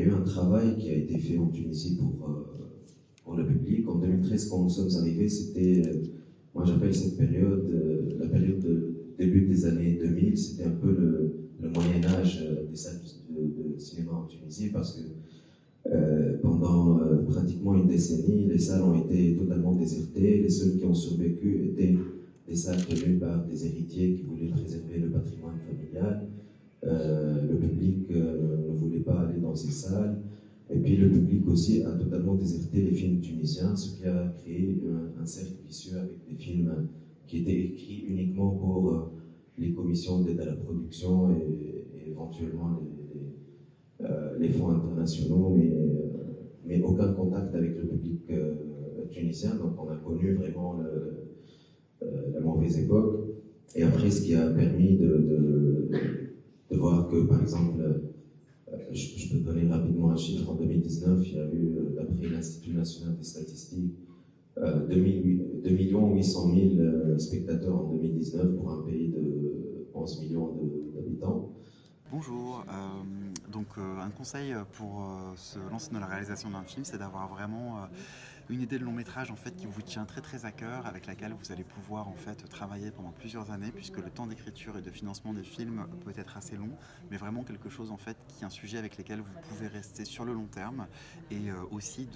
eu un travail qui a été fait en Tunisie pour le public. En 2013, quand nous sommes arrivés, c'était, moi j'appelle cette période, la période de début des années 2000, c'était un peu le Moyen-Âge des salles de cinéma en Tunisie, parce que pendant pratiquement une décennie, les salles ont été totalement désertées. Les seuls qui ont survécu étaient des salles tenues par des héritiers qui voulaient préserver le patrimoine familial. Le public ne voulait pas aller dans ces salles. Et puis le public aussi a totalement déserté les films tunisiens, ce qui a créé un cercle vicieux avec des films qui étaient écrits uniquement pour les commissions d'aide à la production et éventuellement les fonds internationaux, mais aucun contact avec le public tunisien. Donc on a connu vraiment la mauvaise époque. Et après, ce qui a permis de voir que, par exemple, je peux donner rapidement un chiffre, en 2019, il y a eu, d'après l'Institut national des statistiques, 2 800 000 spectateurs en 2019 pour un pays de 11 millions d'habitants. Bonjour, un conseil pour se lancer dans la réalisation d'un film, c'est d'avoir vraiment une idée de long métrage en fait qui vous tient très très à cœur, avec laquelle vous allez pouvoir en fait travailler pendant plusieurs années, puisque le temps d'écriture et de financement des films peut être assez long, mais vraiment quelque chose en fait qui est un sujet avec lequel vous pouvez rester sur le long terme. Et aussi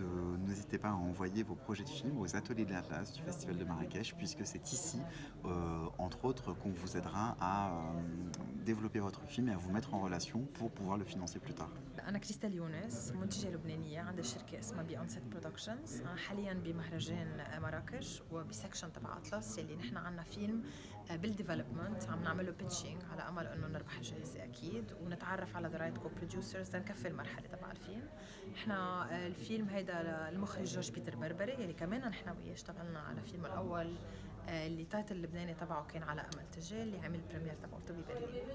n'hésitez pas à envoyer vos projets de films aux ateliers de l'Atlas du Festival de Marrakech, puisque c'est ici entre autres qu'on vous aidera à développer votre film et à vous mettre en relation pour pouvoir le financer plus tard. أنا كريستال يونس، منتجة لبنانية، عندي شركة اسمها بي أون سيت برودكشنز، حاليا بمهرجان مراكش وبسكشن تبع أطلس اللي نحن عنا فيلم بالديفلوبمنت عم نعمله بيتشينج على أمل إنه نربح الجائزة أكيد ونتعرف على ذا رايت كو بروديوسرز لنكفي المرحلة تبع الفيلم. نحن الفيلم هيدا المخرج جورج بيتر بربري اللي كمان نحن وياه اشتغلنا على فيلم الأول اللي تايتل اللبناني تبعه كان على أمل تجاه اللي عمل بريمير تبعه ببرلين.